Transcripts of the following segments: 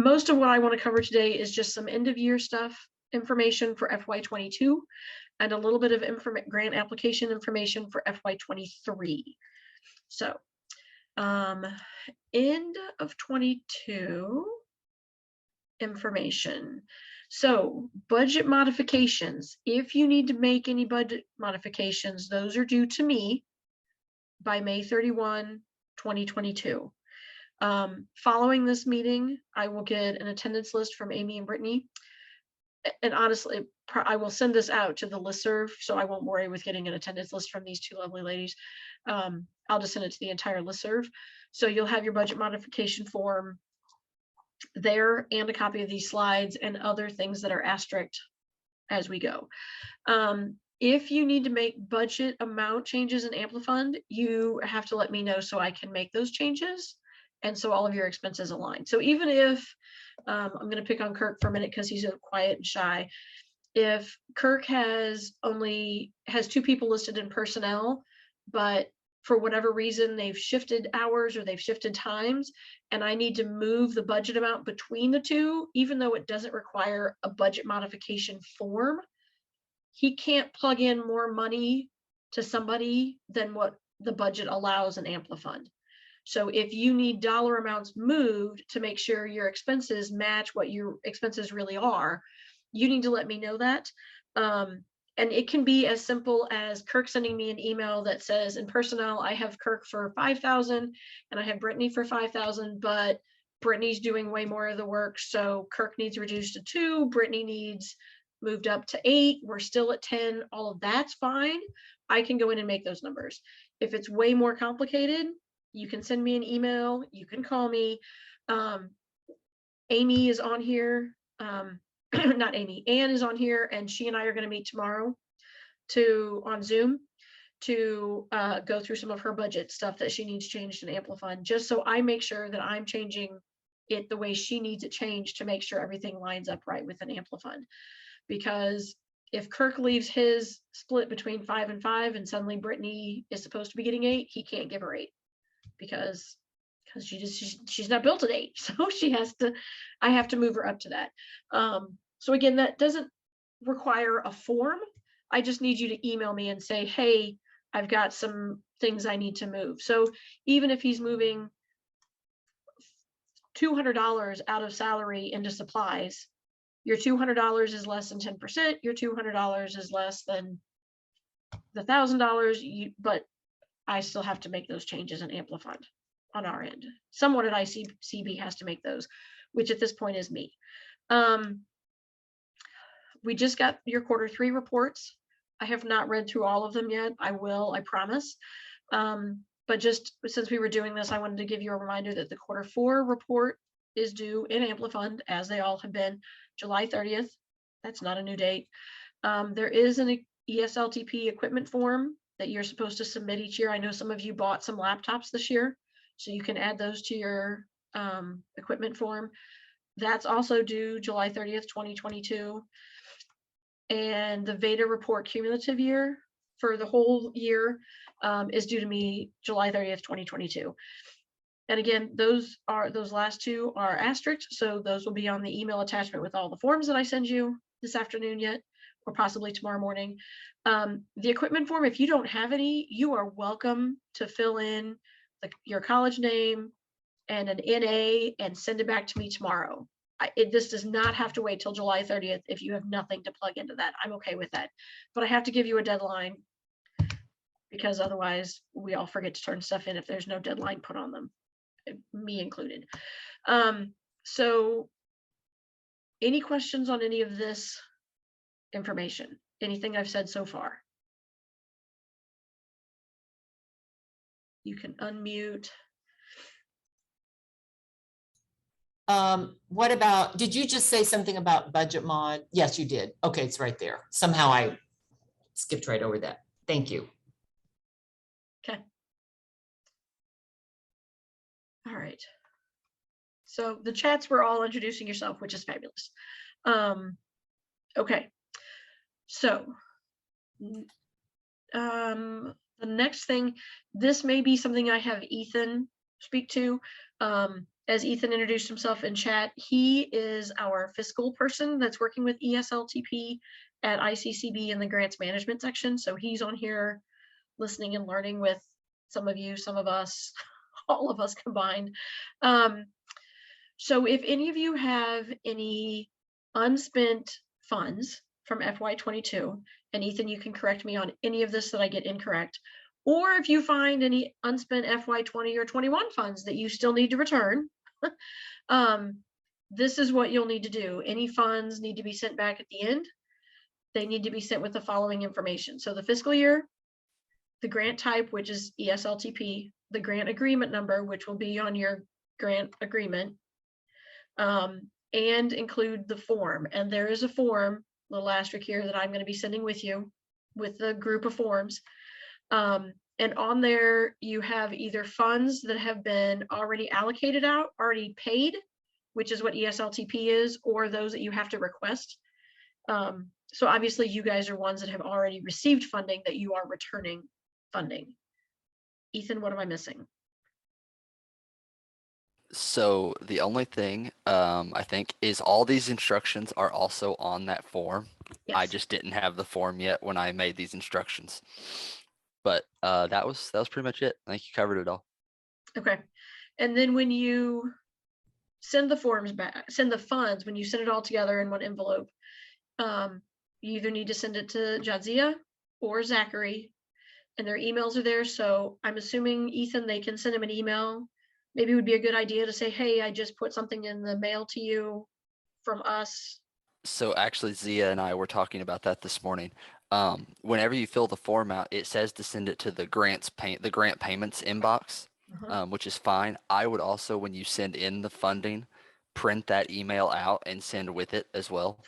most of what I want to cover today is just some end of year stuff, information for FY22, and a little bit of grant application information for FY23. So end of 22 information. So budget modifications, if you need to make any budget modifications, those are due to me by May 31, 2022. Following this meeting, I will get an attendance list from Amy and Brittany. And honestly, I will send this out to the listserv, so I won't worry with getting an attendance list from these two lovely ladies. I'll just send it to the entire listserv. So you'll have your budget modification form there and a copy of these slides and other things that are asterisked as we go. If you need to make budget amount changes in Amplifund, you have to let me know so I can make those changes. And so all of your expenses align. So even if, I'm going to pick on Kirk for a minute because he's so quiet and shy. If Kirk has 2 people listed in personnel, but for whatever reason, they've shifted hours or they've shifted times, and I need to move the budget amount between the 2, even though it doesn't require a budget modification form, he can't plug in more money to somebody than what the budget allows in Amplifund. So if you need dollar amounts moved to make sure your expenses match what your expenses really are, you need to let me know that. And it can be as simple as Kirk sending me an email that says, in personnel, I have Kirk for 5,000 and I have Brittany for 5,000, but Brittany's doing way more of the work. So Kirk needs reduced to 2, Brittany needs moved up to 8. We're still at 10. All of that's fine. I can go in and make those numbers. If it's way more complicated, you can send me an email. You can call me. Amy is on here. Not Amy, Ann is on here, and she and I are going to meet tomorrow on Zoom to go through some of her budget stuff that she needs changed in Amplifund, just so I make sure that I'm changing it the way she needs it changed to make sure everything lines up right with an Amplifund. Because if Kirk leaves his split between 5 and 5 and suddenly Brittany is supposed to be getting 8, he can't give her 8 because she's not built at 8. So I have to move her up to that. So again, that doesn't require a form. I just need you to email me and say, hey, I've got some things I need to move. So even if he's moving $200 out of salary into supplies, your $200 is less than 10%, your $200 is less than the $1,000, but I still have to make those changes in Amplifund on our end. Someone at ICCB has to make those, which at this point is me. We just got your Q3 reports. I have not read through all of them yet. I will, I promise. But just since we were doing this, I wanted to give you a reminder that the Q4 report is due in Amplifund, as they all have been, July 30th. That's not a new date. There is an ESLTP equipment form that you're supposed to submit each year. I know some of you bought some laptops this year, so you can add those to your equipment form. That's also due July 30th, 2022. And the VEDA report cumulative year for the whole year is due to me July 30th, 2022. And again, those last 2 are asterisks, so those will be on the email attachment with all the forms that I send you this afternoon yet, or possibly tomorrow morning. The equipment form, if you don't have any, you are welcome to fill in your college name and an NA and send it back to me tomorrow. This does not have to wait till July 30th if you have nothing to plug into that. I'm okay with that. But I have to give you a deadline because otherwise we all forget to turn stuff in if there's no deadline put on them, me included. So any questions on any of this information? Anything I've said so far? You can unmute. What about, did you just say something about budget mod? Yes, you did. Okay, it's right there. Somehow I skipped right over that. Thank you. Okay. All right. So the chats were all introducing yourself, which is fabulous. Okay. So the next thing, this may be something I have Ethan speak to. as Ethan introduced himself in chat, he is our fiscal person that's working with ESLTP at ICCB in the grants management section. So he's on here listening and learning with some of you, some of us, all of us combined. So if any of you have any unspent funds from FY22, and Ethan, you can correct me on any of this that I get incorrect, or if you find any unspent FY20 or 21 funds that you still need to return, this is what you'll need to do. Any funds need to be sent back at the end. They need to be sent with the following information. So the fiscal year, the grant type, which is ESLTP, the grant agreement number, which will be on your grant agreement, and include the form. And there is a form, little asterisk here, that I'm going to be sending with you with the group of forms. And on there, you have either funds that have been already allocated out, already paid, which is what ESLTP is, or those that you have to request. So obviously you guys are ones that have already received funding that you are returning funding. Ethan, what am I missing? So the only thing I think is all these instructions are also on that form. Yes. I just didn't have the form yet when I made these instructions. But that was pretty much it. I think you covered it all. Okay. And then when you send the forms back, send the funds, when you send it all together in one envelope, you either need to send it to Jadzia or Zachary, and their emails are there. So I'm assuming, Ethan, they can send him an email. Maybe it would be a good idea to say, hey, I just put something in the mail to you from us. So actually, Zia and I were talking about that this morning. Whenever you fill the form out, it says to send it to the grant payments inbox, which is fine. I would also, when you send in the funding, print that email out and send with it as well.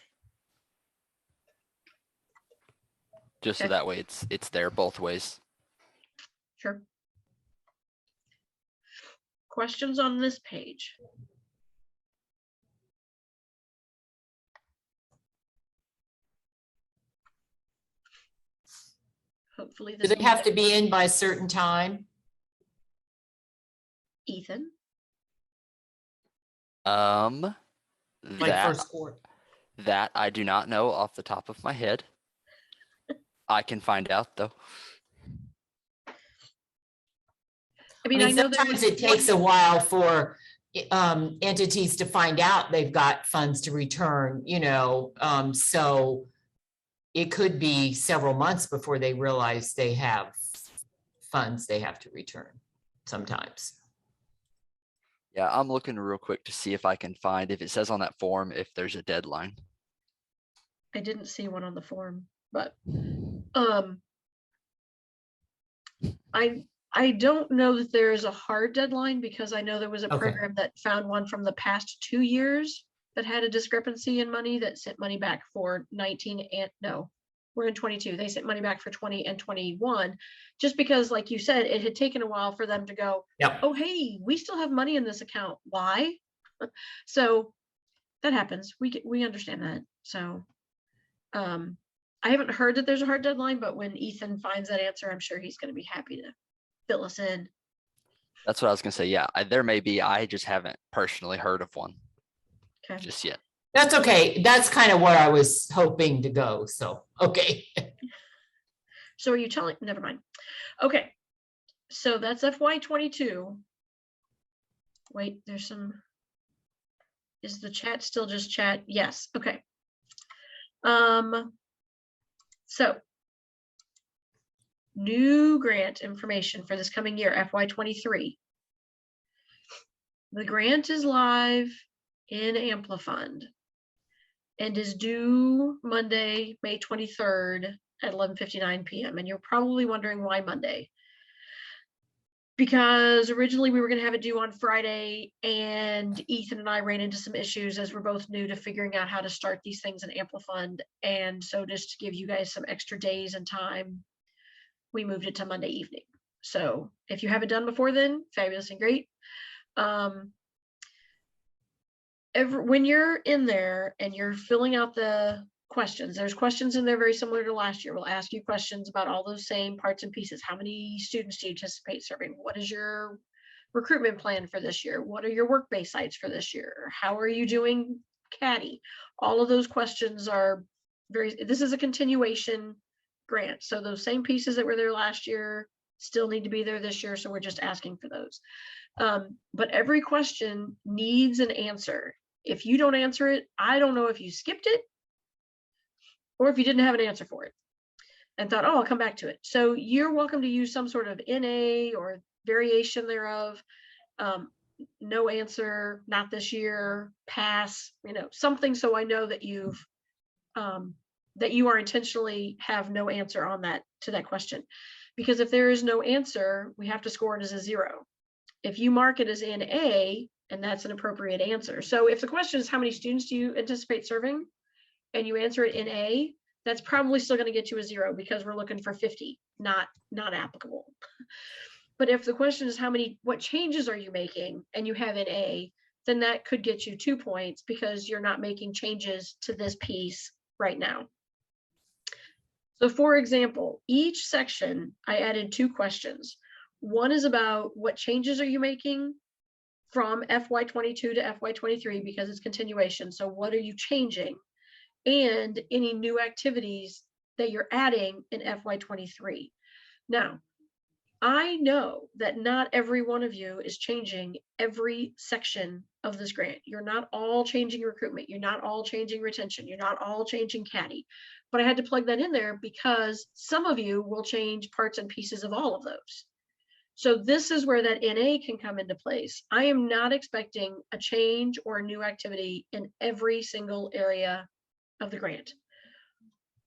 Just so Okay. that way it's there both ways. Sure. Questions on this page? Hopefully Do this they will have to be in by a certain time? Ethan. Like first quarter? That I do not know off the top of my head. I can find out though. I mean, I know sometimes it takes a while for entities to find out they've got funds to return, you know, so it could be several months before they realize they have funds they have to return sometimes. Yeah, I'm looking real quick to see if I can find, if it says on that form, if there's a deadline. I didn't see one on the form, but I don't know that there is a hard deadline, because I know there was a program that found one from the past 2 years that had a discrepancy in money that sent money back for 19 and no, we're in 22. They sent money back for 20 and 21, just because, like you said, it had taken a while for them to go, Yep. oh, hey, we still have money in this account. Why? So that happens. We understand that. So I haven't heard that there's a hard deadline, but when Ethan finds that answer, I'm sure he's going to be happy to fill us in. That's what I was gonna say. Yeah, there may be. I just haven't personally heard of one just yet. That's okay. That's kind of where I was hoping to go. So, okay. So are you telling? Never mind. Okay. So that's FY22. Wait, there's some. Is the chat still just chat? Yes. Okay. So new grant information for this coming year, FY23. The grant is live in Amplifund and is due Monday, May 23rd at 11:59 p.m. And you're probably wondering why Monday. Because originally we were going to have it due on Friday, and Ethan and I ran into some issues as we're both new to figuring out how to start these things in Amplifund. And so just to give you guys some extra days and time, we moved it to Monday evening. So if you have it done before then, fabulous and great. When you're in there and you're filling out the questions, there's questions in there very similar to last year. We'll ask you questions about all those same parts and pieces. How many students do you anticipate serving? What is your recruitment plan for this year? What are your work-based sites for this year? How are you doing CADI? All of those questions are this is a continuation grant. So those same pieces that were there last year still need to be there this year. So we're just asking for those. But every question needs an answer. If you don't answer it, I don't know if you skipped it or if you didn't have an answer for it and thought, oh, I'll come back to it. So you're welcome to use some sort of NA or variation thereof. No answer, not this year, pass, something. So I know that that you are intentionally have no answer on to that question. Because if there is no answer, we have to score it as a 0. If you mark it as NA, and that's an appropriate answer. So if the question is how many students do you anticipate serving, and you answer it in A, that's probably still going to get you a 0 because we're looking for 50, not applicable. But if the question is what changes are you making, and you have an A, then that could get you 2 points because you're not making changes to this piece right now. So for example, each section, I added 2 questions. One is about what changes are you making from FY22 to FY23 because it's continuation. So what are you changing? And any new activities that you're adding in FY23. Now, I know that not every one of you is changing every section of this grant. You're not all changing recruitment. You're not all changing retention. You're not all changing CADI. But I had to plug that in there because some of you will change parts and pieces of all of those. So this is where that NA can come into place. I am not expecting a change or a new activity in every single area of the grant.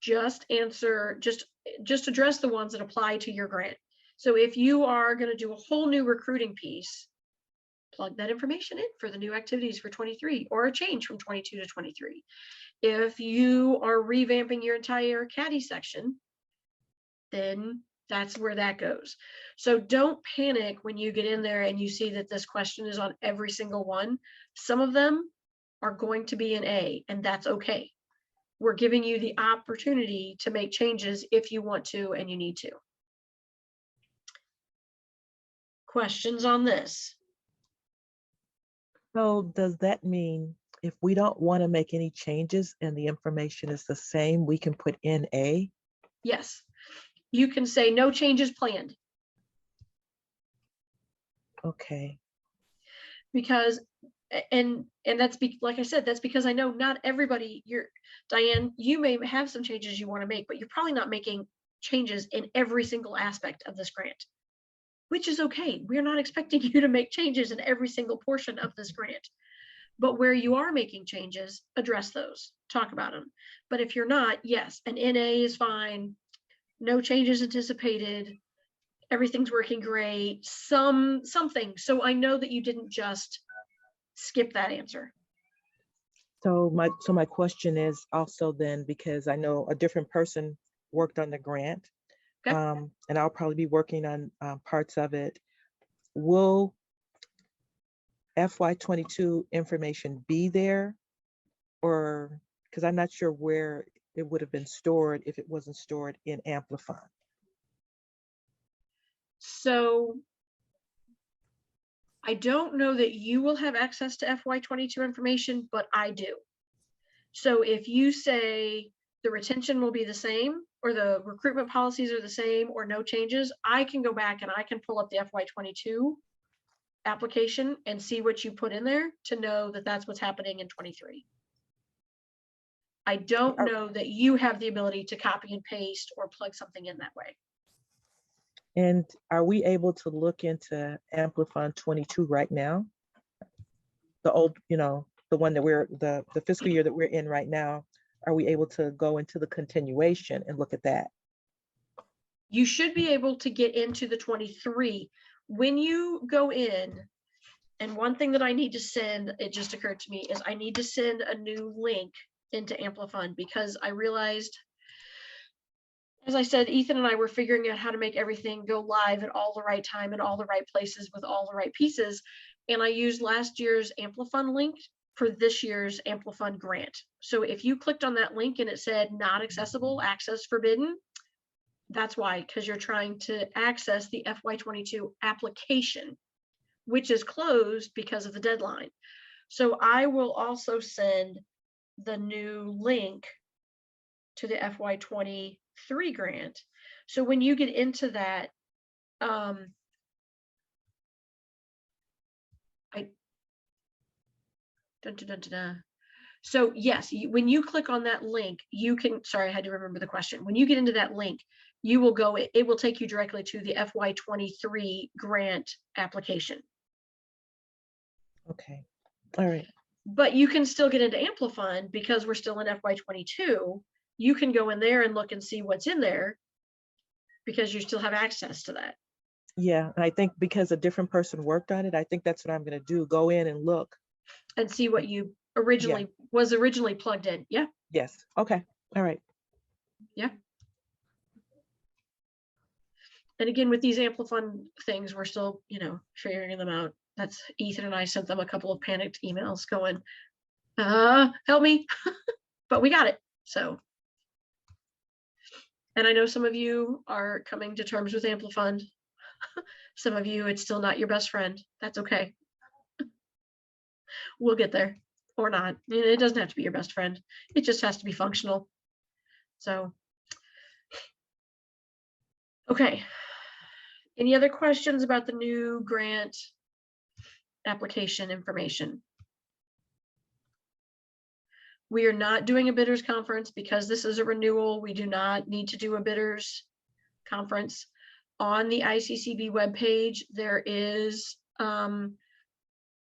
Just address the ones that apply to your grant. So if you are going to do a whole new recruiting piece, plug that information in for the new activities for 23 or a change from 22 to 23. If you are revamping your entire CADI section, then that's where that goes. So don't panic when you get in there and you see that this question is on every single one. Some of them are going to be an A, and that's okay. We're giving you the opportunity to make changes if you want to and you need to. Questions on this? So does that mean if we don't want to make any changes and the information is the same, we can put NA? Yes. You can say no changes planned. Okay. Because, and that's like I said, that's because I know not everybody, Diane, you may have some changes you want to make, but you're probably not making changes in every single aspect of this grant, which is okay. We're not expecting you to make changes in every single portion of this grant. But where you are making changes, address those, talk about them. But if you're not, yes, an NA is fine. No changes anticipated. Everything's working great. Something. So I know that you didn't just skip that answer. So my question is also then, because I know a different person worked on the grant, Okay. and I'll probably be working on parts of it. Will FY22 information be there, or because I'm not sure where it would have been stored if it wasn't stored in Amplify? So I don't know that you will have access to FY22 information, but I do. So if you say the retention will be the same, or the recruitment policies are the same, or no changes, I can go back and I can pull up the FY22 application and see what you put in there to know that that's what's happening in 23. I don't know that you have the ability to copy and paste or plug something in that way. And are we able to look into Amplify 22 right now? The old, the one that the fiscal year that we're in right now, are we able to go into the continuation and look at that? You should be able to get into the 23. When you go in, and one thing that I need to send, it just occurred to me, is I need to send a new link into Amplify because I realized, as I said, Ethan and I were figuring out how to make everything go live at all the right time and all the right places with all the right pieces. And I used last year's Amplify link for this year's Amplify grant. So if you clicked on that link and it said not accessible, access forbidden, that's why, because you're trying to access the FY22 application, which is closed because of the deadline. So I will also send the new link to the FY23 grant. So when you get into that, So yes, when you click on that link, you can, sorry, I had to remember the question. When you get into that link, you will go, it will take you directly to the FY23 grant application. Okay, all right. But you can still get into Amplifund because we're still in FY22. You can go in there and look and see what's in there because you still have access to that. Yeah, and I think because a different person worked on it, I think that's what I'm gonna do, go in and look. And see what you originally was originally plugged in. Yeah. Yes, okay, all right. Yeah. And again, with these Amplifund things, we're still, figuring them out. That's Ethan and I sent them a couple of panicked emails going, help me, but we got it. So, and I know some of you are coming to terms with Amplifund. Some of you, it's still not your best friend. That's okay. We'll get there or not. It doesn't have to be your best friend. It just has to be functional. So, okay. Any other questions about the new grant application information? We are not doing a bidders conference because this is a renewal. We do not need to do a bidders conference. On the ICCB webpage, there is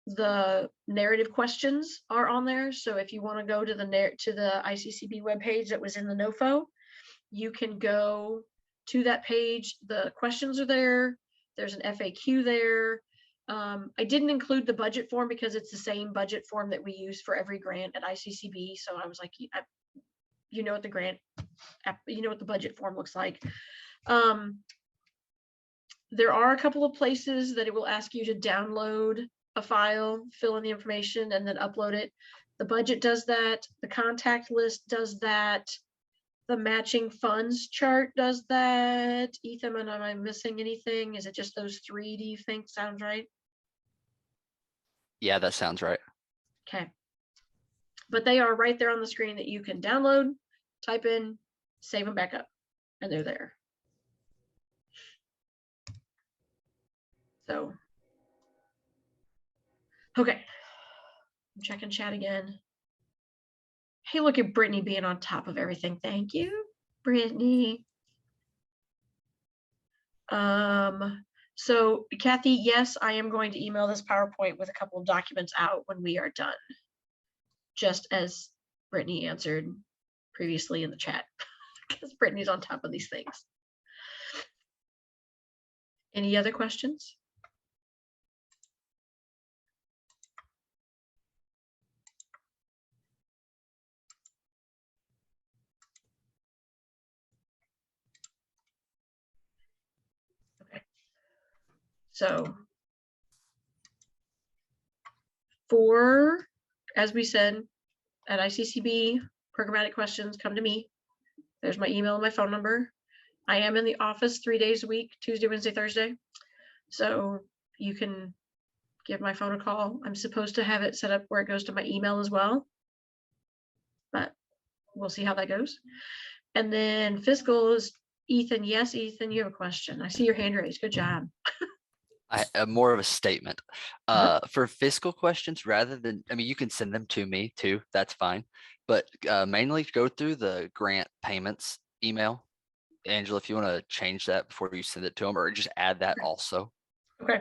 the narrative questions are on there. So if you want to go to the ICCB webpage that was in the NOFO, you can go to that page. The questions are there. There's an FAQ there. I didn't include the budget form because it's the same budget form that we use for every grant at ICCB. So I was like, you know what the grant, you know what the budget form looks like. There are a couple of places that it will ask you to download a file, fill in the information, and then upload it. The budget does that. The contact list does that. The matching funds chart does that. Ethan, am I missing anything? Is it just those three, do you think? Sounds right? Yeah, that sounds right. Okay. But they are right there on the screen that you can download, type in, save them back up, and they're there. So, okay. I'm checking chat again. Hey, look at Brittany being on top of everything. Thank you, Brittany. So Kathy, yes, I am going to email this PowerPoint with a couple of documents out when we are done, just as Brittany answered previously in the chat, because Brittany's on top of these things. Any other questions? Okay. So as we said, at ICCB, programmatic questions, come to me. There's my email and my phone number. I am in the office 3 days a week, Tuesday, Wednesday, Thursday. So you can give my phone a call. I'm supposed to have it set up where it goes to my email as well, but we'll see how that goes. And then fiscal is Ethan. Yes, Ethan, you have a question. I see your hand raised. Good job. More of a statement. For fiscal questions, rather than, you can send them to me too, that's fine. But mainly go through the grant payments email. Angela, if you want to change that before you send it to them, or just add that also. Okay.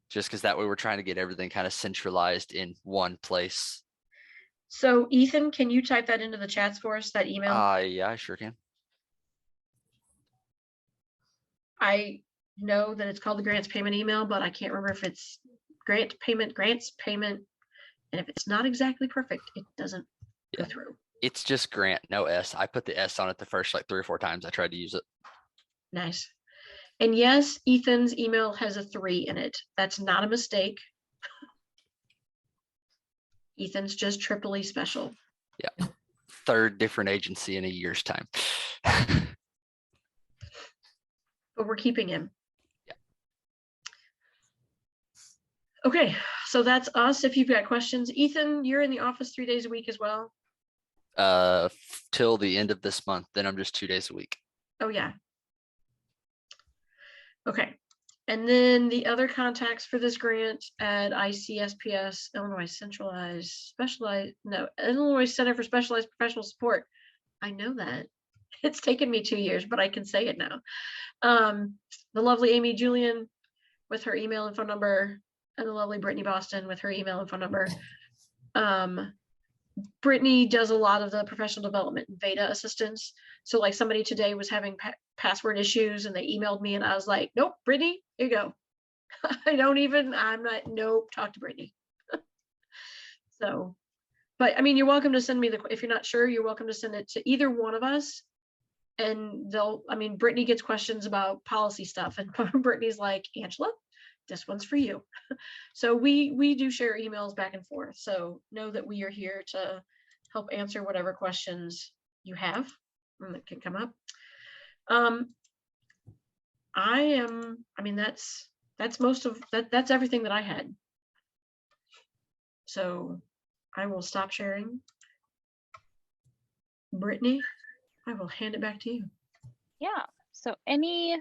Just because that way we're trying to get everything kind of centralized in one place. So Ethan, can you type that into the chats for us, that email? Yeah, I sure can. I know that it's called the grants payment email, but I can't remember if it's grants payment, and if it's not exactly perfect, it doesn't go through. It's just grant, no S. I put the S on it the first like 3 or 4 times I tried to use it. Nice. And yes, Ethan's email has a 3 in it. That's not a mistake. Ethan's just triply special. Yeah. 3rd different agency in a year's time. But we're keeping him. Yeah. Okay, so that's us. If you've got questions, Ethan, you're in the office 3 days a week as well. Till the end of this month, then I'm just 2 days a week. Oh, yeah. Okay. And then the other contacts for this grant at ICSPS, Illinois Center for Specialized Professional Support. I know that. It's taken me 2 years, but I can say it now. The lovely Amy Julian with her email and phone number, and the lovely Brittany Boston with her email and phone number. Brittany does a lot of the professional development and Veda assistance. So like somebody today was having password issues and they emailed me and I was like, nope, Brittany, here you go. Nope, talk to Brittany. So, but I mean, you're welcome to send me if you're not sure, you're welcome to send it to either one of us. And Brittany gets questions about policy stuff and Brittany's like, Angela, this one's for you. So we do share emails back and forth. So know that we are here to help answer whatever questions you have that can come up. That's most of that. That's everything that I had. So I will stop sharing. Brittany, I will hand it back to you. Yeah. So any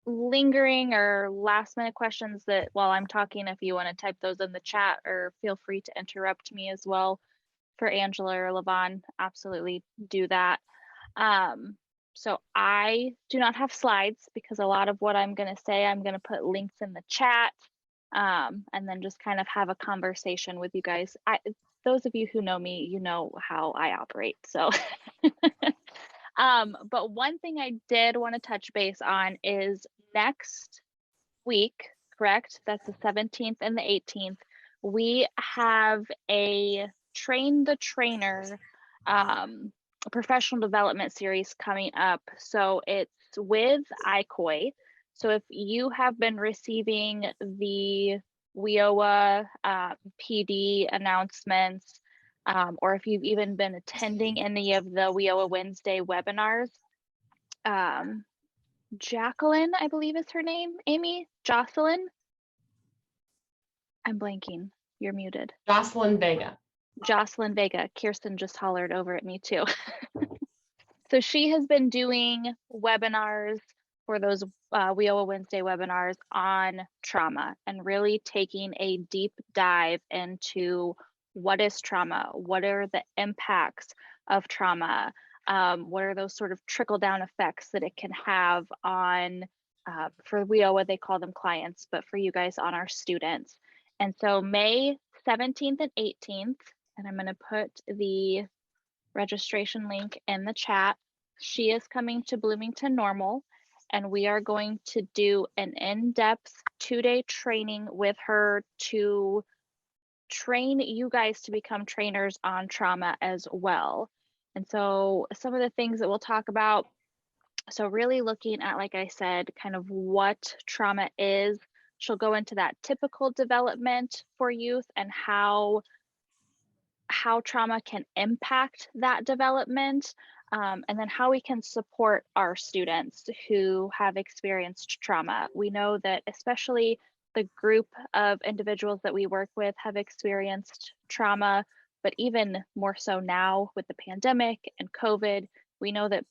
lingering or last minute questions that while I'm talking, if you want to type those in the chat, or feel free to interrupt me as well for Angela or Levon, absolutely do that. So I do not have slides because a lot of what I'm going to say, I'm going to put links in the chat, and then just kind of have a conversation with you guys. Those of you who know me, you know how I operate. So but one thing I did want to touch base on is next week, correct? That's the 17th and the 18th. We have a Train the Trainer professional development series coming up. So it's with ICOI. So if you have been receiving the WIOA PD announcements, or if you've even been attending any of the WIOA Wednesday webinars, Jacqueline, I believe is her name. Amy? Jocelyn? I'm blanking. You're muted. Jocelyn Vega. Jocelyn Vega. Kirsten just hollered over at me too. So she has been doing webinars for those WIOA Wednesday webinars on trauma and really taking a deep dive into what is trauma, what are the impacts of trauma, what are those sort of trickle down effects that it can have on, for WIOA, they call them clients, but for you guys, on our students. And so May 17th and 18th, and I'm going to put the registration link in the chat. She is coming to Bloomington Normal, and we are going to do an in-depth 2-day training with her to train you guys to become trainers on trauma as well. And so some of the things that we'll talk about, so really looking at, like I said, kind of what trauma is. She'll go into that typical development for youth and how trauma can impact that development, and then how we can support our students who have experienced trauma. We know that especially the group of individuals that we work with have experienced trauma, but even more so now with the pandemic and COVID, we know that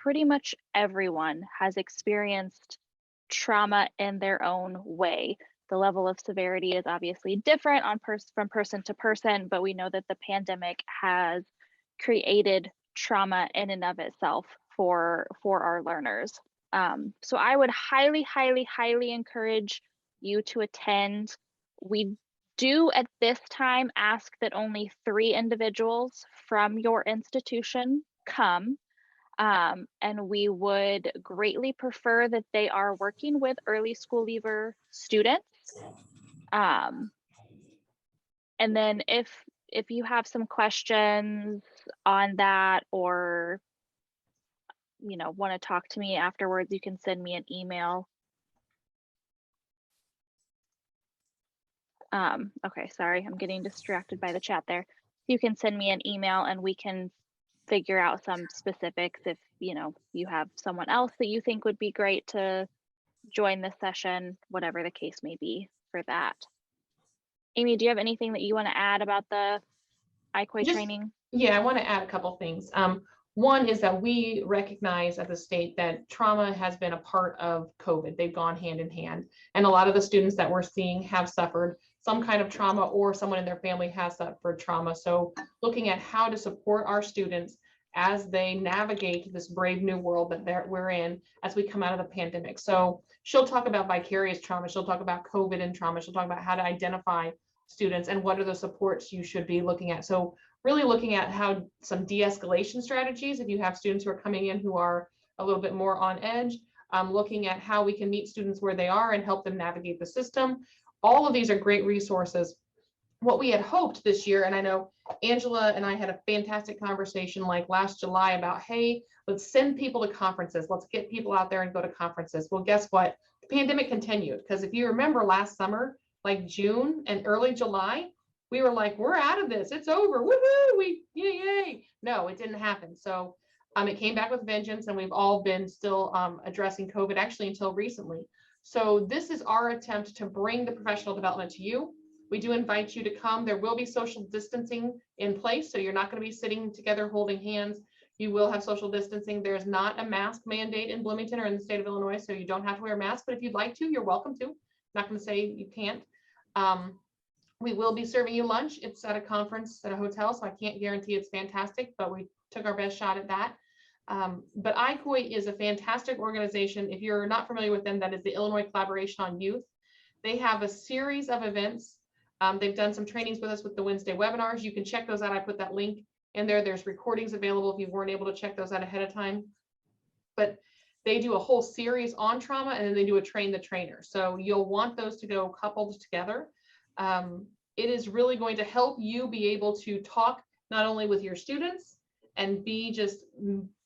pretty much everyone has experienced trauma in their own way. The level of severity is obviously different from person to person, but we know that the pandemic has created trauma in and of itself for our learners. So I would highly, highly, highly encourage you to attend. We do at this time ask that only 3 individuals from your institution come. And we would greatly prefer that they are working with early school leaver students. And then if you have some questions on that, or want to talk to me afterwards, you can send me an email. Okay, sorry, I'm getting distracted by the chat there. You can send me an email and we can figure out some specifics if you have someone else that you think would be great to join this session, whatever the case may be for that. Amy, do you have anything that you want to add about the ICOI Just- training? Yeah, I want to add a couple things. One is that we recognize at the state that trauma has been a part of COVID. They've gone hand in hand. And a lot of the students that we're seeing have suffered some kind of trauma, or someone in their family has suffered trauma. So looking at how to support our students as they navigate this brave new world that we're in as we come out of the pandemic. So she'll talk about vicarious trauma. She'll talk about COVID and trauma. She'll talk about how to identify students and what are the supports you should be looking at. So really looking at how some de-escalation strategies, if you have students who are coming in who are a little bit more on edge, looking at how we can meet students where they are and help them navigate the system. All of these are great resources. What we had hoped this year, and I know Angela and I had a fantastic conversation like last July about, hey, let's send people to conferences. Let's get people out there and go to conferences. Well, guess what? The pandemic continued, because if you remember last summer, like June and early July, we were like, we're out of this. It's over. Woohoo! Yay. No, it didn't happen. So it came back with vengeance, and we've all been still addressing COVID actually until recently. So this is our attempt to bring the professional development to you. We do invite you to come. There will be social distancing in place, so you're not going to be sitting together holding hands. You will have social distancing. There's not a mask mandate in Bloomington or in the state of Illinois, so you don't have to wear a mask, but if you'd like to, you're welcome to. I'm not going to say you can't. We will be serving you lunch. It's at a conference at a hotel, so I can't guarantee it's fantastic, but we took our best shot at that. But ICOI is a fantastic organization. If you're not familiar with them, that is the Illinois Collaboration on Youth. They have a series of events. They've done some trainings with us with the Wednesday webinars. You can check those out. I put that link in there. There's recordings available if you weren't able to check those out ahead of time. But they do a whole series on trauma, and then they do a train the trainer. So you'll want those to go coupled together. It is really going to help you be able to talk not only with your students and be just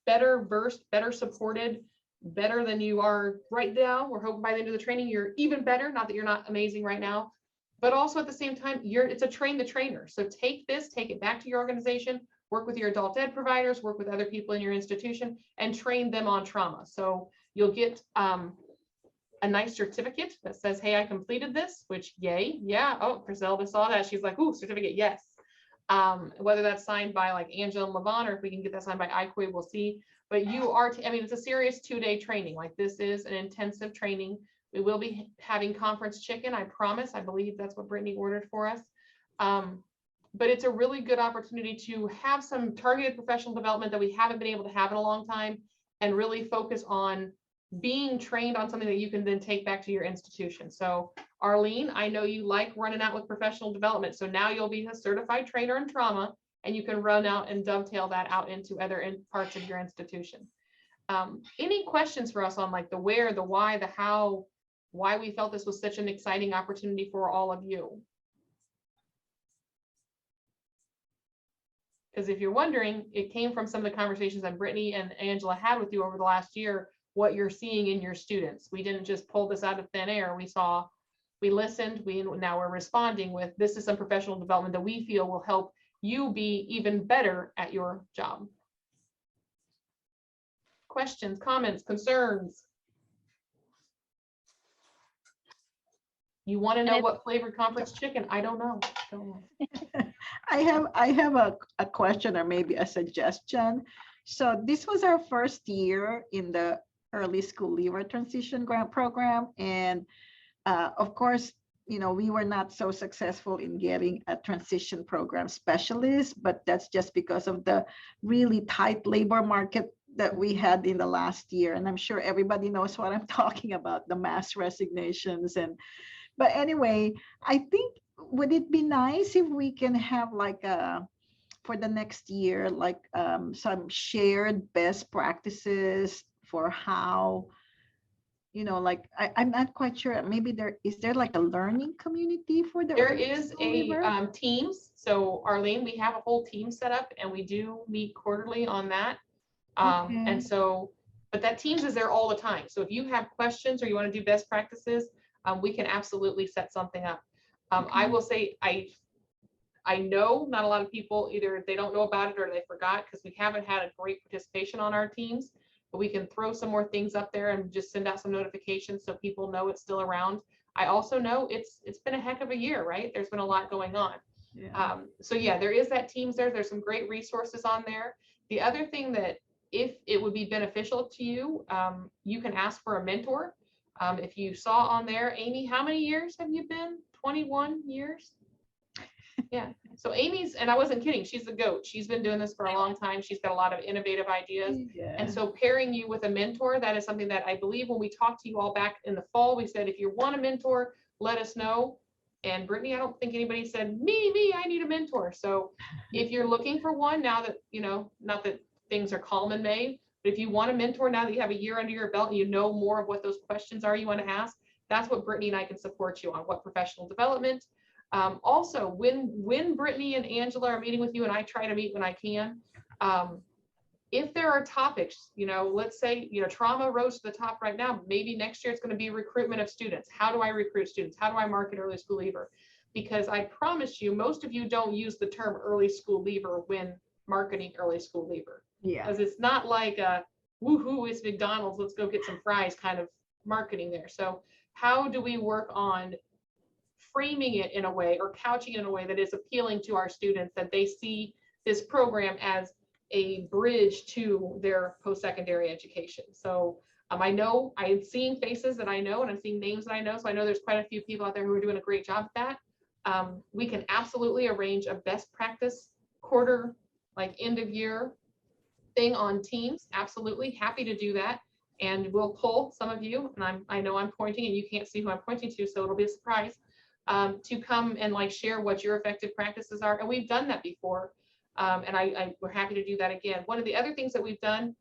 better versed, better supported, better than you are right now. We're hoping by the end of the training, you're even better. Not that you're not amazing right now, but also at the same time, it's a train the trainer. So take this, take it back to your organization, work with your adult ed providers, work with other people in your institution, and train them on trauma. So you'll get a nice certificate that says, hey, I completed this, which yay. Yeah. Oh, Griselda saw that. She's like, ooh, certificate. Yes. Whether that's signed by like Angela and Levon, or if we can get that signed by ICOI, we'll see. But you are, I mean, it's a serious 2-day training. Like this is an intensive training. We will be having conference chicken. I promise. I believe that's what Brittany ordered for us. But it's a really good opportunity to have some targeted professional development that we haven't been able to have in a long time, and really focus on being trained on something that you can then take back to your institution. So Arlene, I know you like running out with professional development. So now you'll be a certified trainer in trauma, and you can run out and dovetail that out into other parts of your institution. Any questions for us on like the where, the why, the how, why we felt this was such an exciting opportunity for all of you? Because if you're wondering, it came from some of the conversations that Brittany and Angela had with you over the last year, what you're seeing in your students. We didn't just pull this out of thin air. We listened, now we're responding with, this is some professional development that we feel will help you be even better at your job. Questions, comments, concerns? You want to know what flavored conference chicken? I don't know. I have a question, or maybe a suggestion. So this was our first year in the Early School Leaver Transition Grant Program. And of course, you know, we were not so successful in getting a transition program specialist, but that's just because of the really tight labor market that we had in the last year. And I'm sure everybody knows what I'm talking about, the mass resignations. But anyway, I think, would it be nice if we can have like for the next year, like some shared best practices for how, you know, like I'm not quite sure, maybe is there like a learning community for the There is a Teams. So Arlene, we have a whole team set up, and we do meet quarterly on that. Okay. And so, but that Teams is there all the time. So if you have questions or you want to do best practices, we can absolutely set something up. I will say, I know not a lot of people, either they don't know about it or they forgot, because we haven't had a great participation on our teams, but we can throw some more things up there and just send out some notifications so people know it's still around. I also know it's been a heck of a year, right? There's been a lot going on. Yeah. So yeah, there is that Teams there. There's some great resources on there. The other thing that if it would be beneficial to you, you can ask for a mentor. If you saw on there, Amy, how many years have you been? 21 years? Yeah. So Amy's, and I wasn't kidding, she's the GOAT. She's been doing this for a long time. She's got a lot of innovative ideas. Yeah. And so pairing you with a mentor, that is something that I believe when we talked to you all back in the fall, we said, if you want a mentor, let us know. And Brittany, I don't think anybody said, me, I need a mentor. So if you're looking for one now that, you know, not that things are calm in May, but if you want a mentor now that you have a year under your belt and you know more of what those questions are you want to ask, that's what Brittany and I can support you on, what professional development. Also, when Brittany and Angela are meeting with you, and I try to meet when I can, if there are topics, you know, let's say, you know, trauma rose to the top right now, maybe next year it's going to be recruitment of students. How do I recruit students? How do I market early school leaver? Because I promise you, most of you don't use the term early school leaver when marketing early school leaver. Yeah. Because it's not like a woohoo, it's McDonald's, let's go get some fries kind of marketing there. So how do we work on framing it in a way or couching it in a way that is appealing to our students, that they see this program as a bridge to their post-secondary education. So I know I'm seeing faces that I know, and I'm seeing names that I know. So I know there's quite a few people out there who are doing a great job at that. We can absolutely arrange a best practice quarter, like end of year thing on Teams. Absolutely happy to do that. And we'll pull some of you, and I know I'm pointing and you can't see who I'm pointing to, so it'll be a surprise, to come and like share what your effective practices are. And we've done that before. And we're happy to do that again. One of the other things that we've done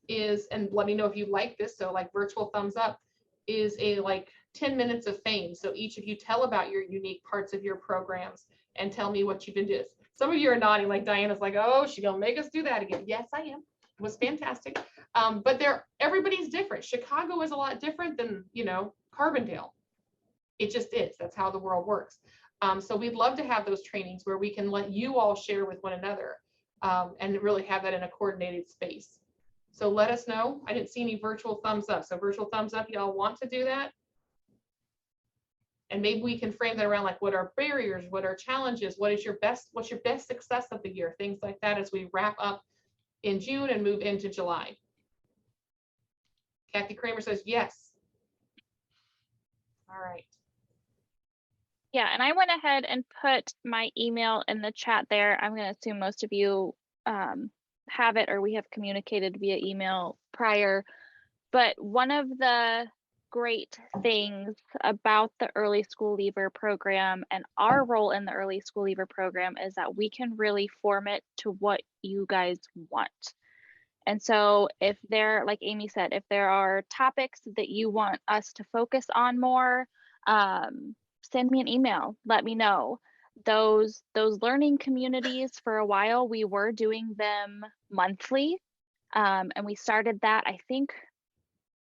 is, and let me know if you like this, so like virtual thumbs up, is a like 10 minutes of fame. So each of you tell about your unique parts of your programs and tell me what you've been doing. Some of you are nodding, like Diana's like, oh, she's gonna make us do that again. Yes, I am. It was fantastic. But everybody's different. Chicago is a lot different than, you know, Carbondale. It just is. That's how the world works. So we'd love to have those trainings where we can let you all share with one another, and really have that in a coordinated space. So let us know. I didn't see any virtual thumbs up. So virtual thumbs up, y'all want to do that? And maybe we can frame that around like what are barriers, what are challenges, what's your best success of the year, things like that as we wrap up in June and move into July. Kathy Kramer says yes. All right. Yeah, and I went ahead and put my email in the chat there. I'm going to assume most of you have it, or we have communicated via email prior. But one of the great things about the Early School Leaver program and our role in the Early School Leaver program is that we can really form it to what you guys want. And so if there, like Amy said, if there are topics that you want us to focus on more, send me an email, let me know. Those learning communities, for a while, we were doing them monthly. And we started that, I think,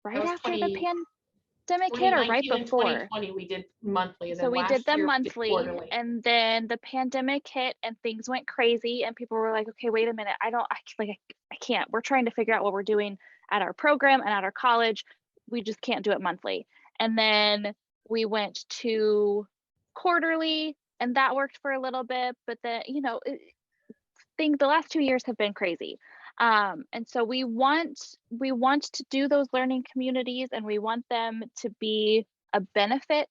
right after the pandemic hit or right before. 2020, we did monthly. And so then we last did them year, monthly, and then the pandemic hit and things went crazy and people were like, okay, wait a minute, I can't. We're trying to figure out what we're doing at our program and at our college. We just can't do it monthly. And then we went to quarterly, and that worked for a little bit, but then, you know, the last 2 years have been crazy. And so we want to do those learning communities, and we want them to be a benefit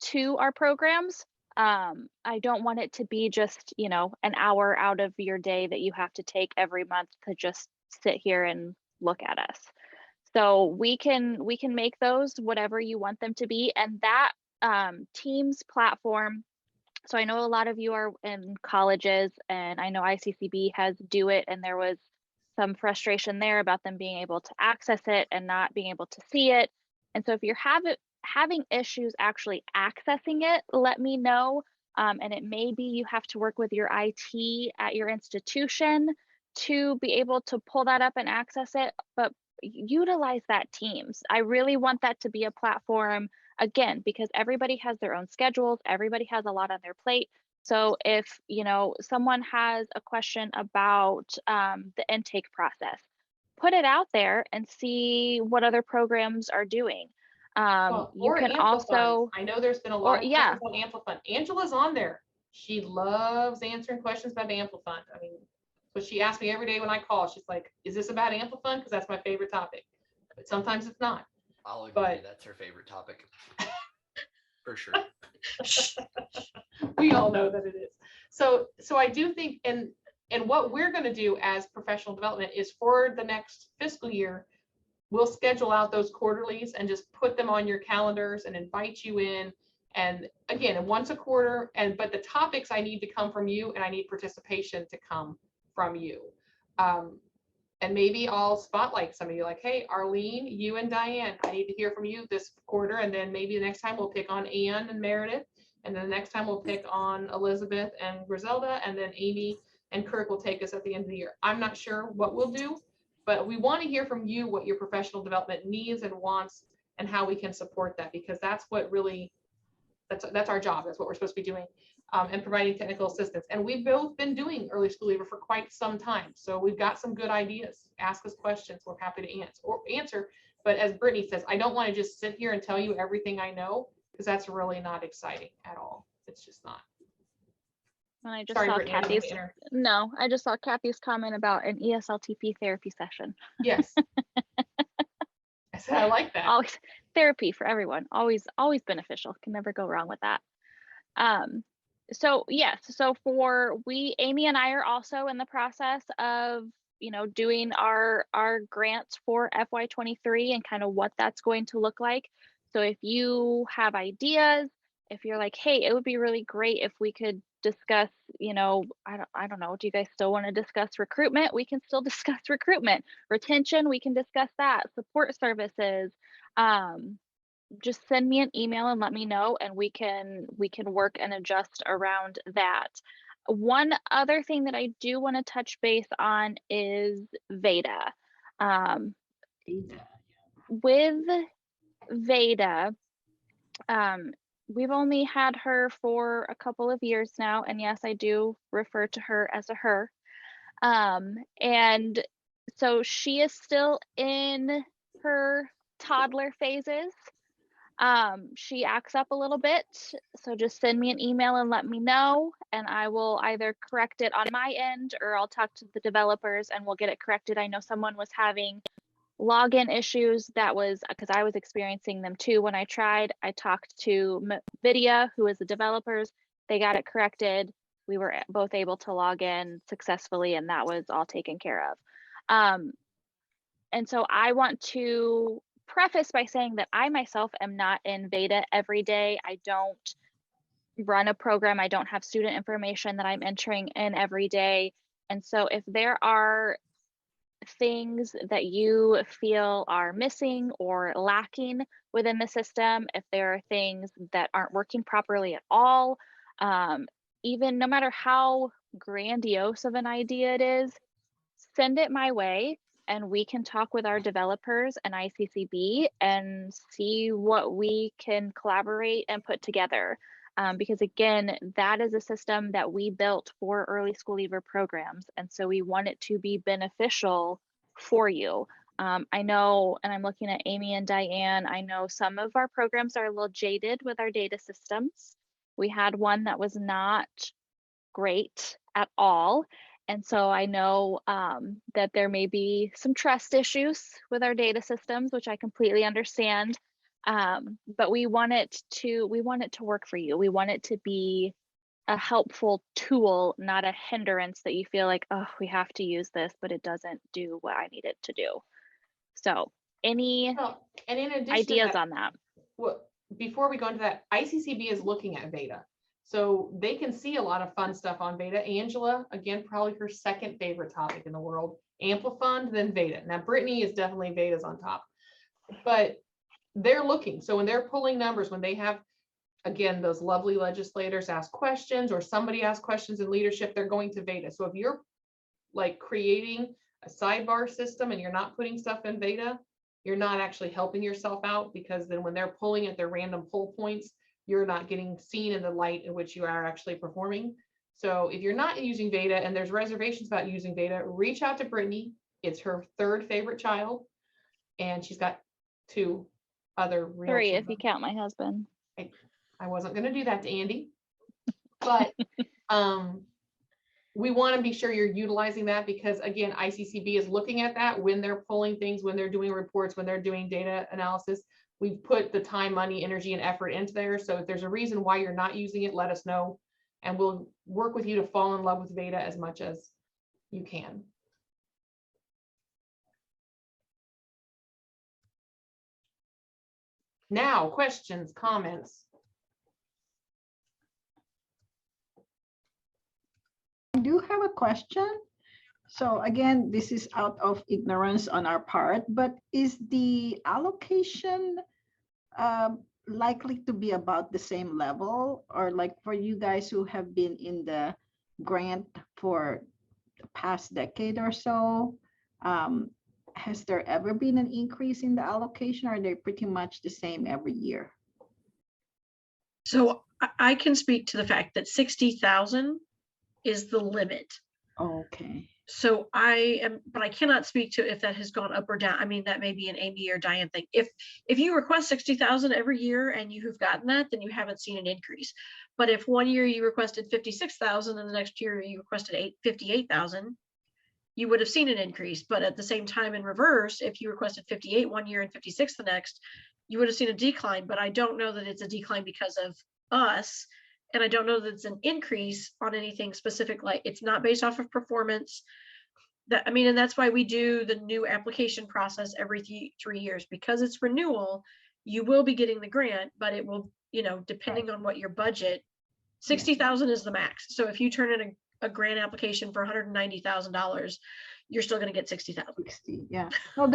to our programs. I don't want it to be just, you know, an hour out of your day that you have to take every month to just sit here and look at us. So we can make those whatever you want them to be. And that Teams platform, so I know a lot of you are in colleges, and I know ICCB has Do It, and there was some frustration there about them being able to access it and not being able to see it. And so if you're having issues actually accessing it, let me know. And it may be you have to work with your IT at your institution to be able to pull that up and access it, but utilize that Teams. I really want that to be a platform, again, because everybody has their own schedules, everybody has a lot on their plate. So if, you know, someone has a question about the intake process, put it out there and see what other programs are doing. You Or can Amplifund. also, I know there's been a lot of yeah. questions on Amplifund. Angela's on there. She loves answering questions about Amplifund. I mean, so she asks me every day when I call, she's like, is this about Amplifund? Because that's my favorite topic. But sometimes it's not. I'll agree, But- that's her favorite topic. For sure. We all know that it is. So I do think, and what we're going to do as professional development is for the next fiscal year, we'll schedule out those quarterlies and just put them on your calendars and invite you in. And again, once a quarter, but the topics I need to come from you, and I need participation to come from you. And maybe I'll spotlight some of you, like, hey, Arlene, you and Diane, I need to hear from you this quarter. And then maybe the next time we'll pick on Ann and Meredith. And then the next time we'll pick on Elizabeth and Griselda. And then Amy and Kirk will take us at the end of the year. I'm not sure what we'll do, but we want to hear from you what your professional development needs and wants and how we can support that, because that's what really, that's our job. That's what we're supposed to be doing, and providing technical assistance. And we've both been doing early school leaver for quite some time. So we've got some good ideas. Ask us questions. We're happy to answer. But as Brittany says, I don't want to just sit here and tell you everything I know, because that's really not exciting at all. It's just not. And I just Sorry, saw Brittany, I didn't mean to Kathy's, inter- no, I just saw Kathy's comment about an ESLTP therapy session. Yes. I said, I like that. Always therapy for everyone, always beneficial, can never go wrong with that. So yes, so Amy and I are also in the process of, doing our grants for FY23 and kind of what that's going to look like. So if you have ideas, if you're like, hey, it would be really great if we could discuss, I don't know, do you guys still want to discuss recruitment? We can still discuss recruitment. Retention, we can discuss that. Support services. Just send me an email and let me know, and we can work and adjust around that. One other thing that I do want to touch base on is Veda. With Veda, we've only had her for a couple of years now, and yes, I do refer to her as a her. And so she is still in her toddler phases. She acts up a little bit, so just send me an email and let me know, and I will either correct it on my end or I'll talk to the developers and we'll get it corrected. I know someone was having login issues. That was because I was experiencing them too when I tried. I talked to Vidya, who is the developers. They got it corrected. We were both able to log in successfully, and that was all taken care of. And so I want to preface by saying that I myself am not in Veda every day. I don't run a program. I don't have student information that I'm entering in every day. And so if there are things that you feel are missing or lacking within the system, if there are things that aren't working properly at all, even no matter how grandiose of an idea it is, send it my way and we can talk with our developers and ICCB and see what we can collaborate and put together. Because again, that is a system that we built for early school leaver programs. And so we want it to be beneficial for you. I know, and I'm looking at Amy and Diane, I know some of our programs are a little jaded with our data systems. We had one that was not great at all. And so I know that there may be some trust issues with our data systems, which I completely understand. But we want it to work for you. We want it to be a helpful tool, not a hindrance that you feel like, oh, we have to use this, but it doesn't do what I need it to do. So any and in addition ideas to that, on that? Well, before we go into that, ICCB is looking at Veda. So they can see a lot of fun stuff on Veda. Angela, again, probably her second favorite topic in the world. Amplifund, then Veda. Now, Brittany is definitely Veda's on top. But they're looking. So when they're pulling numbers, when they have, again, those lovely legislators ask questions or somebody asks questions in leadership, they're going to Veda. So if you're like creating a sidebar system and you're not putting stuff in Veda, you're not actually helping yourself out, because then when they're pulling at their random pull points, you're not getting seen in the light in which you are actually performing. So if you're not using Veda and there's reservations about using Veda, reach out to Brittany. It's her third favorite child, and she's got two other real 3 if children. you count my husband. I wasn't gonna do that to Andy, but we want to be sure you're utilizing that, because again, ICCB is looking at that when they're pulling things, when they're doing reports, when they're doing data analysis. We've put the time, money, energy, and effort into there. So if there's a reason why you're not using it, let us know, and we'll work with you to fall in love with Veda as much as you can. Now, questions, comments? I do have a question. So again, this is out of ignorance on our part, but is the allocation likely to be about the same level? Or like for you guys who have been in the grant for the past decade or so, has there ever been an increase in the allocation, or are they pretty much the same every year? So I can speak to the fact that 60,000 is the limit. Okay. So but I cannot speak to if that has gone up or down. I mean, that may be an Amy or Diane thing. If you request 60,000 every year and you have gotten that, then you haven't seen an increase. But if one year you requested 56,000 and the next year you requested 58,000, you would have seen an increase. But at the same time, in reverse, if you requested 58 one year and 56 the next, you would have seen a decline. But I don't know that it's a decline because of us. And I don't know that it's an increase on anything specific. Like, it's not based off of performance. That, I mean, and that's why we do the new application process every 3 years, because it's renewal. You will be getting the grant, but it will, you know, depending on what your budget, 60,000 is the max. So if you turn in a grant application for $190,000, you're still going to get 60,000. 60, yeah. No,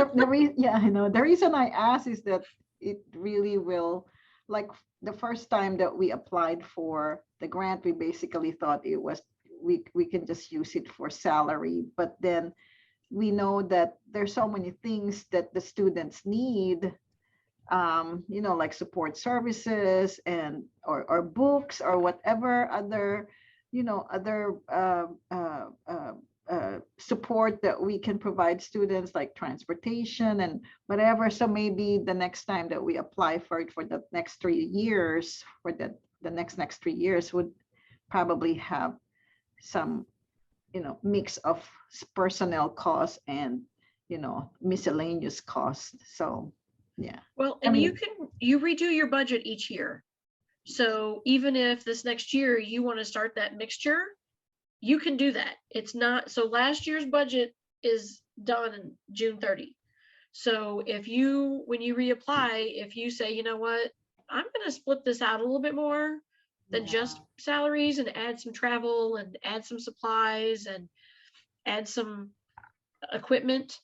yeah, I know. The reason I ask is that it really will, like the first time that we applied for the grant, we basically thought it was, we can just use it for salary, but then we know that there's so many things that the students need, you know, like support services and or books or whatever other, you know, other support that we can provide students, like transportation and whatever. So maybe the next time that we apply for it for the next 3 years, for the next 3 years, would probably have some, you know, mix of personnel costs and, you know, miscellaneous costs. So yeah. Well, and you redo your budget each year. So even if this next year you want to start that mixture, you can do that. It's not, so last year's budget is done in June 30. So if you, when you reapply, if you say, you know what, I'm going to split this out a little bit more than just salaries and add some travel and add some supplies and add some equipment,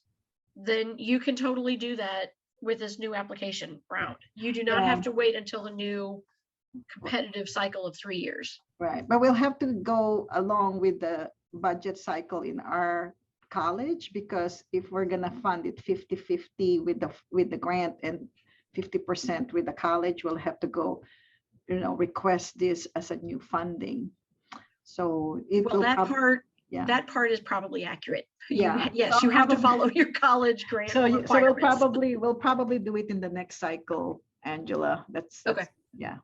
then you can totally do that with this new application round. You do not have to wait until the new competitive cycle of 3 years. Right, but we'll have to go along with the budget cycle in our college, because if we're gonna fund it 50-50 with the grant and 50% with the college, we'll have to go, you know, request this as a new funding. So it Well, will that part is probably accurate. Yeah. Yes, So you have to probably- follow your college grant So requirements. we'll probably do it in the next cycle, Angela. That's Okay. Yeah.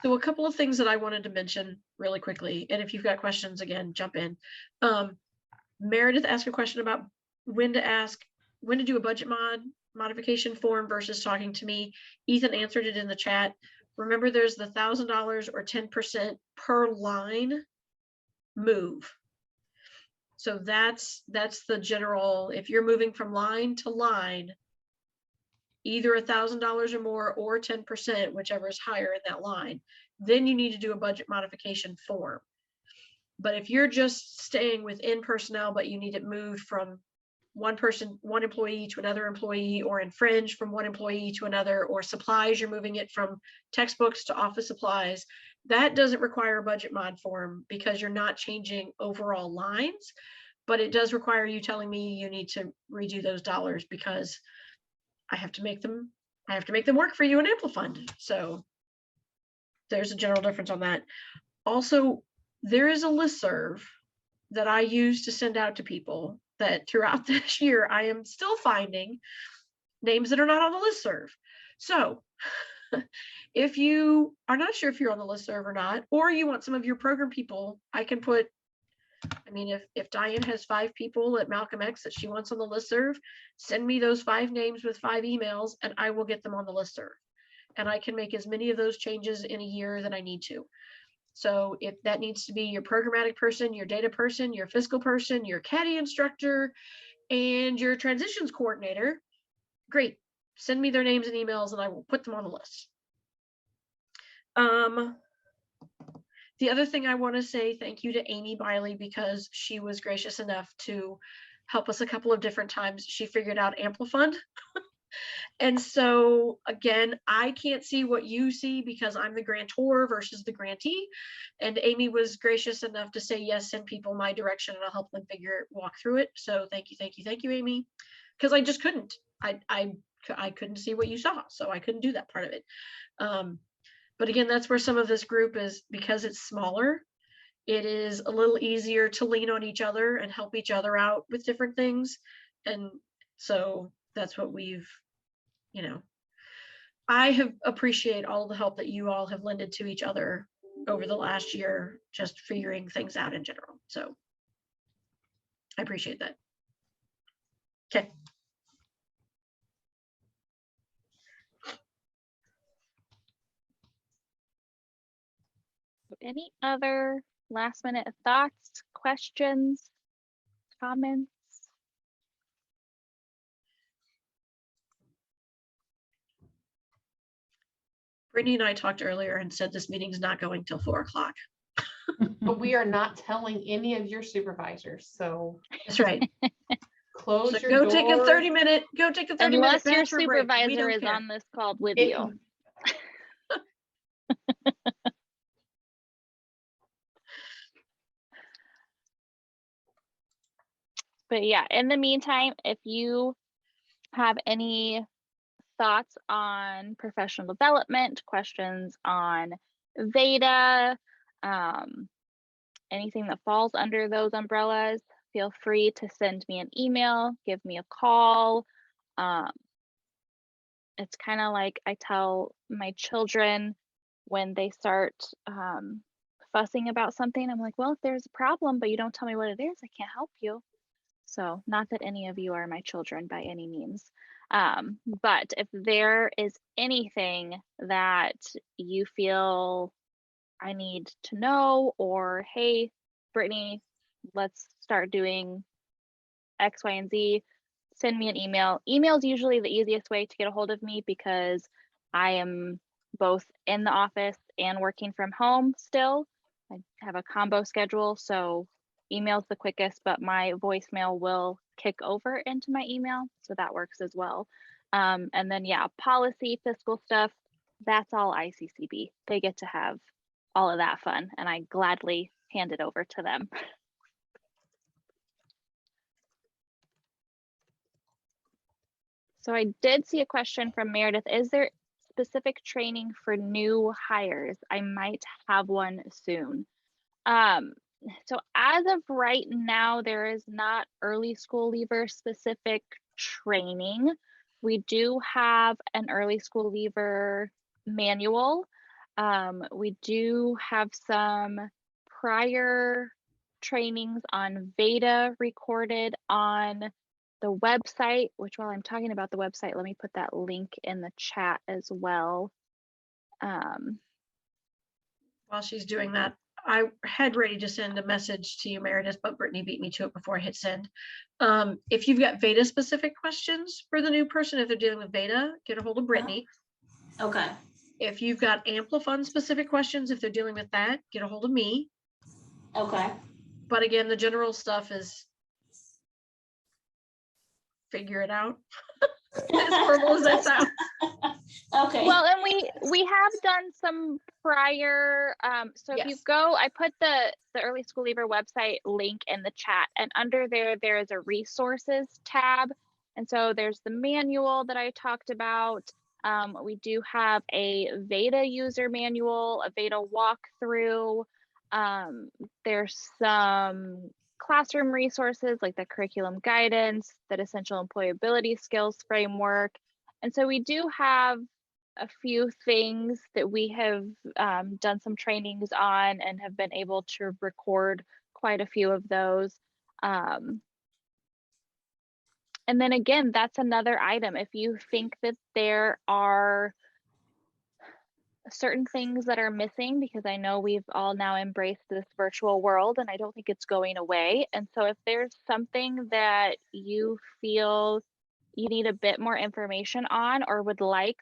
So a couple of things that I wanted to mention really quickly, and if you've got questions, again, jump in. Meredith asked a question about when to do a budget modification form versus talking to me. Ethan answered it in the chat. Remember, there's the $1,000 or 10% per line move. So that's the general, if you're moving from line to line, either $1,000 or more or 10%, whichever is higher in that line, then you need to do a budget modification form. But if you're just staying within personnel, but you need it moved from one employee to another employee, or in fringe from one employee to another, or supplies, you're moving it from textbooks to office supplies, that doesn't require a budget mod form because you're not changing overall lines, but it does require you telling me you need to redo those dollars because I have to make them work for you in Amplifund. So there's a general difference on that. Also, there is a listserv that I use to send out to people that throughout this year, I am still finding names that are not on the listserv. So if you are not sure if you're on the listserv or not, or you want some of your program people, I can put, I mean, if Diane has 5 people at Malcolm X that she wants on the listserv, send me those 5 names with 5 emails and I will get them on the listserv. And I can make as many of those changes in a year that I need to. So if that needs to be your programmatic person, your data person, your fiscal person, your caddy instructor, and your transitions coordinator, great. Send me their names and emails and I will put them on the list. The other thing I want to say thank you to Amy Biley, because she was gracious enough to help us a couple of different times. She figured out Amplifund. And so again, I can't see what you see because I'm the grantor versus the grantee. And Amy was gracious enough to say, yes, send people my direction and I'll help them walk through it. So thank you, Amy. Because I just couldn't. I couldn't see what you saw. So I couldn't do that part of it. But again, that's where some of this group is, because it's smaller, it is a little easier to lean on each other and help each other out with different things. And so that's what we've, you know, I have appreciate all the help that you all have lended to each other over the last year, just figuring things out in general. So I appreciate that. Okay. Any other last minute thoughts, questions, comments? Brittany and I talked earlier and said this meeting's not going till 4 o'clock. But we are not telling any of your supervisors, so That's right. close So your go door. take a 30-minute, go take a 30-minute Unless your bathroom break. We supervisor don't is care. on this call with It- you. But yeah, in the meantime, if you have any thoughts on professional development, questions on Veda, anything that falls under those umbrellas, feel free to send me an email, give me a call. It's kind of like I tell my children when they start fussing about something, I'm like, well, if there's a problem, but you don't tell me what it is, I can't help you. So not that any of you are my children by any means. But if there is anything that you feel I need to know, or hey, Brittany, let's start doing X, Y, and Z, send me an email. Email is usually the easiest way to get a hold of me because I am both in the office and working from home still. I have a combo schedule, so email's the quickest, but my voicemail will kick over into my email, so that works as well. And then yeah, policy, fiscal stuff, that's all ICCB. They get to have all of that fun, and I gladly hand it over to them. So I did see a question from Meredith. Is there specific training for new hires? I might have one soon. So as of right now, there is not early school leaver specific training. We do have an early school leaver manual. We do have some prior trainings on Veda recorded on the website, which while I'm talking about the website, let me put that link in the chat as well. While she's doing that, I had ready to send a message to you, Meredith, but Brittany beat me to it before I hit send. If you've got Veda specific questions for the new person, if they're dealing with Veda, get a hold of Brittany. Okay. If you've got Amplifund specific questions, if they're dealing with that, get a hold of me. Okay. But again, the general stuff is figure it out. As horrible as that sounds. Okay. Well, and we have done some prior, so if you Yes. go, I put the Early School Leaver website link in the chat, and under there is a resources tab. And so there's the manual that I talked about. We do have a Veda user manual, a Veda walkthrough. There's some classroom resources like the curriculum guidance, that essential employability skills framework. And so we do have a few things that we have done some trainings on and have been able to record quite a few of those. And then again, that's another item. If you think that there are certain things that are missing, because I know we've all now embraced this virtual world and I don't think it's going away. And so if there's something that you feel you need a bit more information on or would like,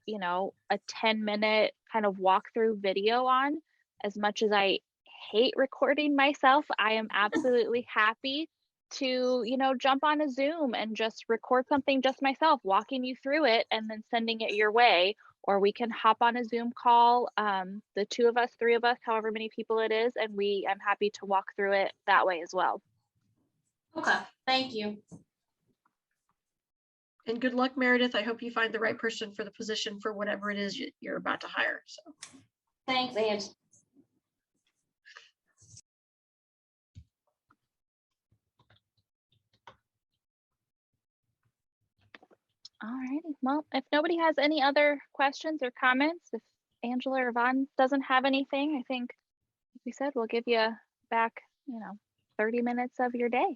you know, a 10-minute kind of walkthrough video on, as much as I hate recording myself, I am absolutely happy to, you know, jump on a Zoom and just record something just myself, walking you through it and then sending it your way. Or we can hop on a Zoom call, the 2 of us, 3 of us, however many people it is, and I'm happy to walk through it that way as well. Okay, thank you. And good luck, Meredith. I hope you find the right person for the position for whatever it is you're about to hire. So. Thanks, Ange. All righty. Well, if nobody has any other questions or comments, if Angela or Vaughn doesn't have anything, I think, like we said, we'll give you back, you know, 30 minutes of your day.